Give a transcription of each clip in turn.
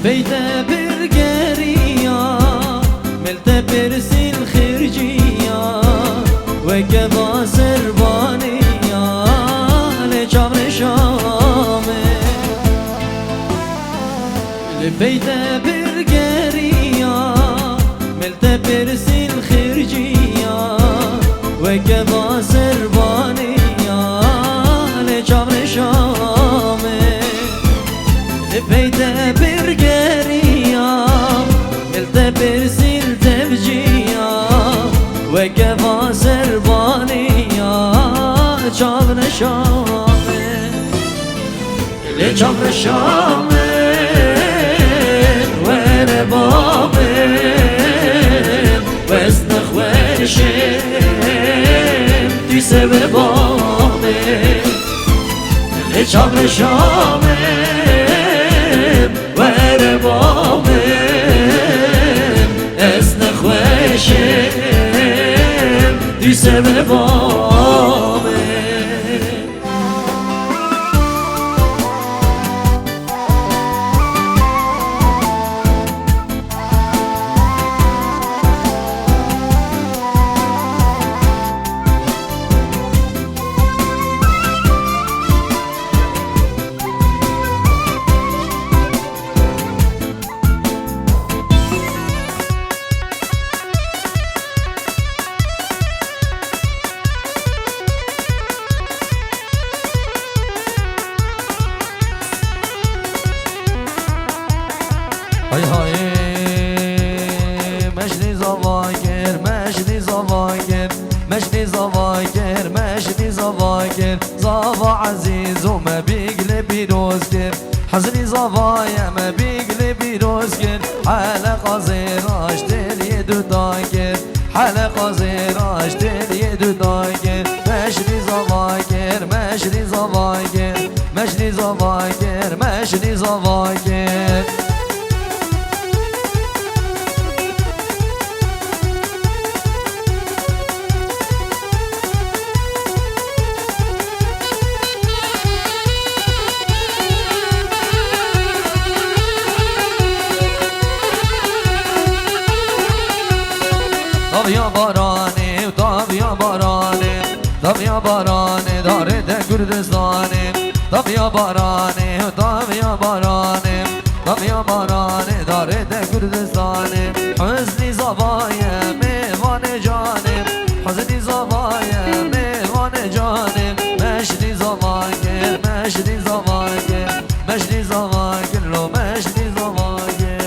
بيت برقرية ملت برسي الخرجية وكبا سربانية لجبر شامي بيت برقرية ملت برسي الخرجية وكبا سربانية لجبر شامي بيت برقرية ملت برسي التفجية وكفا سربانية جبر شامي لجبر شامي وربابي واسنخ ورشم تسوي بابي لجبر شامي وربابي اسنخ ورشم تسوي بابي هاي هاي مجني زواجر مجني زواجر مجني زواجر مجني زواجر زوا عزيز وما بيقلب يروزكر حزني زوايا ما بيقلب يروزكر حلقة زيراج دل يدو دايكر حلقة زيراج دل يدو دايكر مجني زواجر مجني زواجر مجني زواجر مجني زواجر طب يا باراني وطب يا باراني طب يا باراني دارد كردستاني طب يا باراني وطب يا باراني طب يا باراني دارد كردستاني حزني زبايا ميوان جانب حزني زبايا ميوان جانب مشني زبايا مشني زبايا مشني زبايا لو مشني زبايا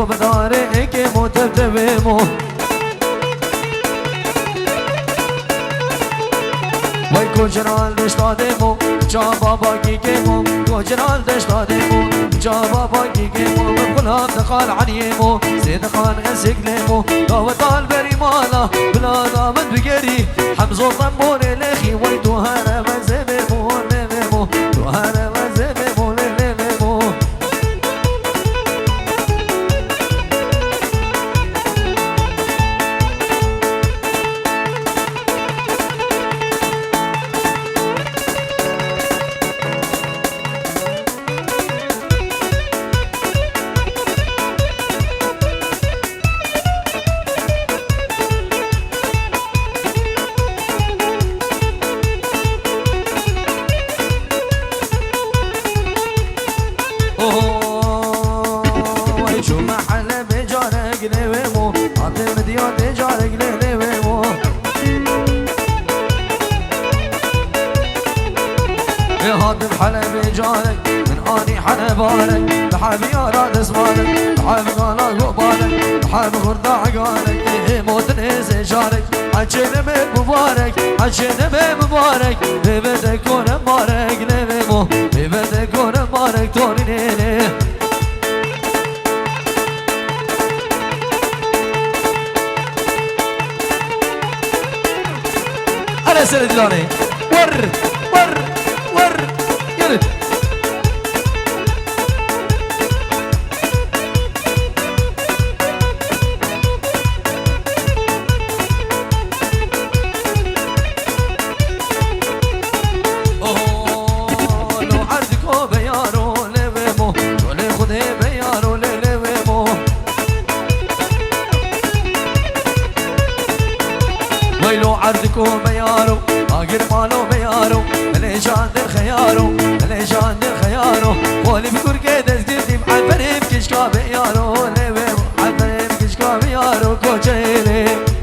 تو بداره که مو تبتبمو وای کجرال دشتادمو جا بابا گیگمو کجرال دشتادمو جا بابا گیگمو بلام دخال عنیمو زید خان اسقلمو داوتال بری مالا بلا دامن بگری حمزو طنبون لخي وای تو هرم زممو نممو تو هرم زممو نممو هاتف حلب جارك من اني حنبالك بحبي اراد اسمالك بحب قالك وقبالك بحب غرد عقالك موت نيس جارك عجنب مبارك عجنب مبارك ببدك كون مبارك نبمو ببدك كون مبارك توني نيني انا سيد دلاني ور يلا لو عردكو بيارو لبمو شولي خدي بيارو لبمو ويلو عردكو بيارو اقر مالو بيارو ليش عند الخيارو ليش عند الخيارو قولي بكور كده زدتي معفرين بكشكا بيارو لبمو معفرين بكشكا بيارو كوشيلي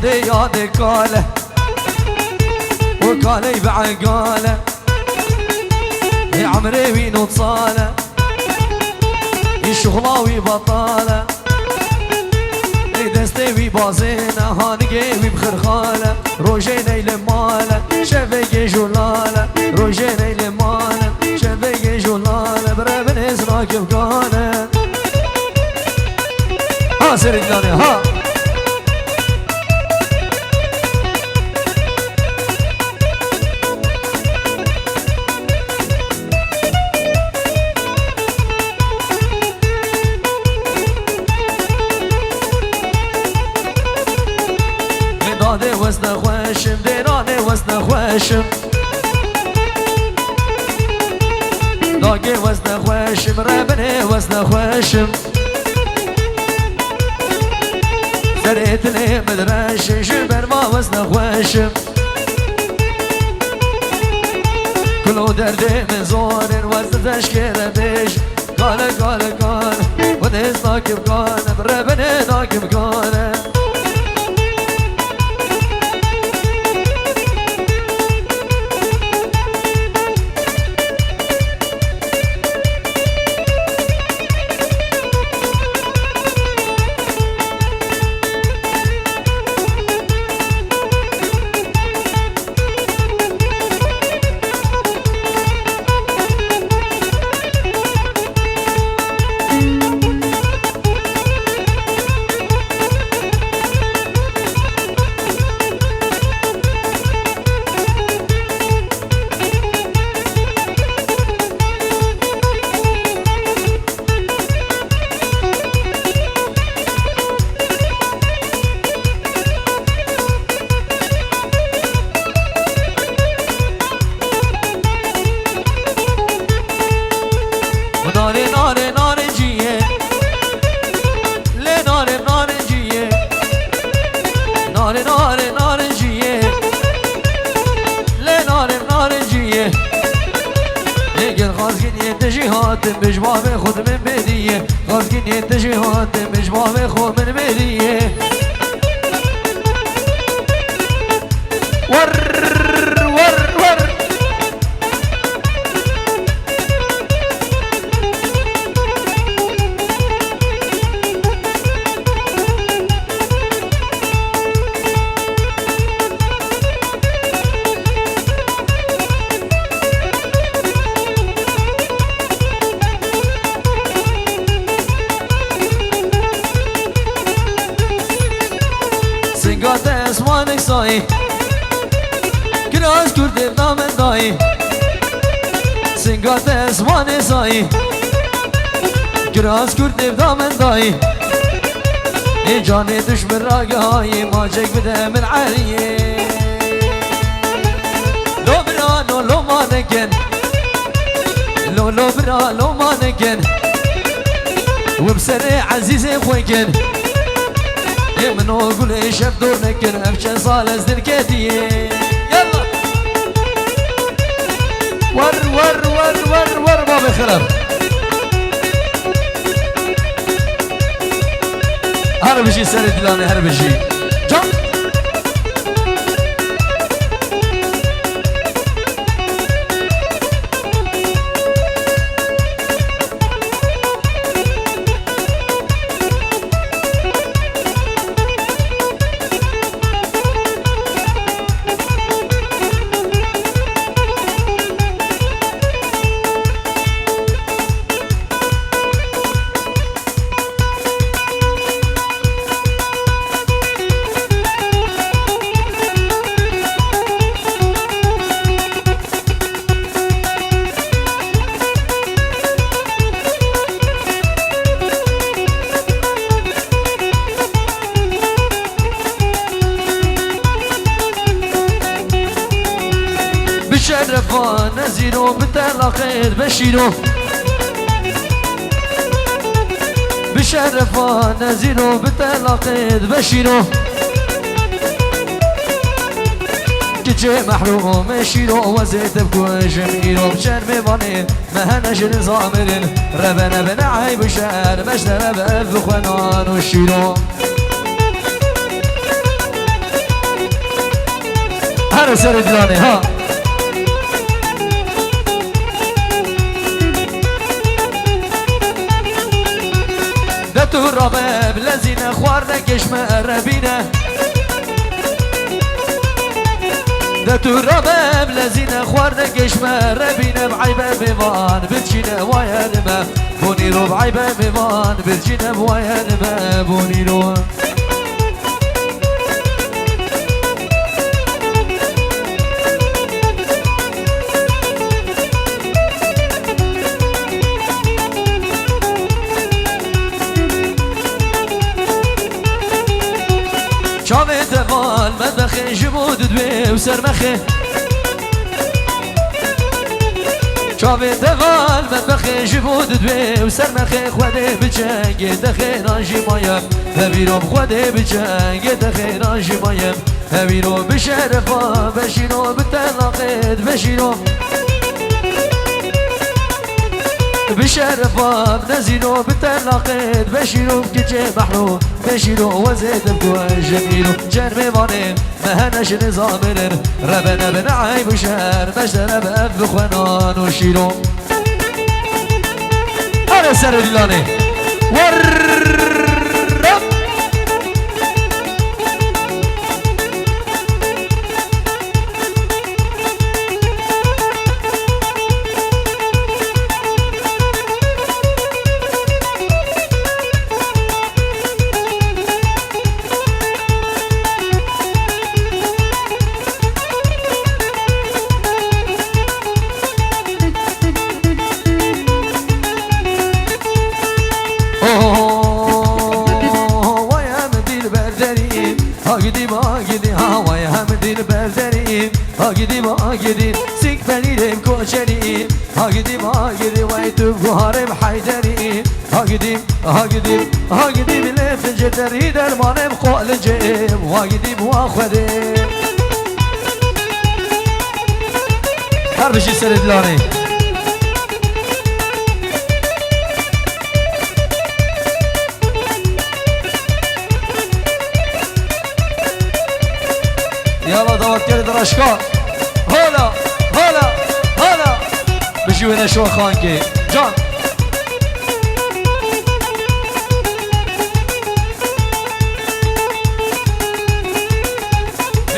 خدي يادي قاله وقالي بعقاله يا عمري وين وصاله شغلاوي بطاله دستي بازينه هانقي بخرخاله روجيني لماله شفقي جلاله روجيني لماله شفقي جلاله بربن اسراك بقاله ها سير الدنيا ها داده وزن خوشم دیرانه وزن خوشم داگه وزن خوشم ربنه وزن خوشم زريت لي مدرش جبر ما وزن خوشم كلو دردي من زور وزن تشكيل بيش قال وديس ناكب قال ربنه ناكب قال هاتم بجواب خود من بدیه غازگین تجی هاتم بجواب خود من بدیه ور ور ور سنگات اسمانک سایی کراز کرده دامن دایی سنگات اسمان سایی کراز کرده دامن دایی ای جان دشمن راگه های ماجک بده من عریه لو برانو لو مانکن لو برا لو مانکن وبسر عزیز خویکن منو قول شف دور نكن أمشي صال أزدر كتيه يلا ور ور ور ور ور ما بخرب هربشي سرد لاني هربشي جم بشرفان نزيرو بتلاقيت بشيرو بشرفان نزيرو بتلاقيت بشيرو كجي محروم شيرو وزيت بكو جميلو بشرمي باني مهنش نظامرين ربنا بنعي بشار مجدنا بأف خنان وشيرو هذا سرد لاني ها تو رباب لزينة خوارنا كشمة ربينا تو رباب لزينة خوارنا كشمة ربينا بعيبة بيبان بتجينا ويا نما بونيرو بعيبة بيبان بتجينا ويا نما بونيرو شافي تفال مدبخي جبود دوي وسرمخي شافي تفال مدبخي جبود دوي وسرمخي خودي بجنگ دخي رانجي مايم هبيرو خودي بجنگ دخي رانجي مايم هبيرو بشرفا بشيرو بتلاقيت بشيرو بشرفا بنزينو بتلاقيت بشيرو بكجي محروم بشيرو وزيد بكو جميلو جنبي ماني مهنش نظامر ربنا بنعي بشهر مجدنا بأف خنان وشيرو أنا سر اللاني ورب هاجدي سيك بنيرم كوشري هاجدي ويتوب غارم حيدري هاجدي بلف الجدري درمان بقول جيم هاجدي مواخدي هربشي سرد لاني يلا دور كرد رشكار هلا هلا هلا بجونا شو خانكي جان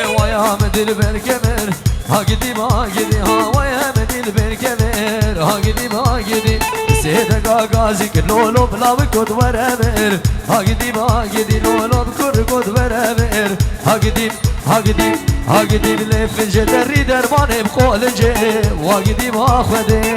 هوايا مدل بالكبر هاقدي ما قدي هوايا مدل بالكبر هاقدي ما قدي سيدك غازي كلولو بلا بكود ورابر هاقدي ما قدي لولو بكور كود ورابر هاقدي بلي في الجدر درمان بقول جي واقدي ما خدي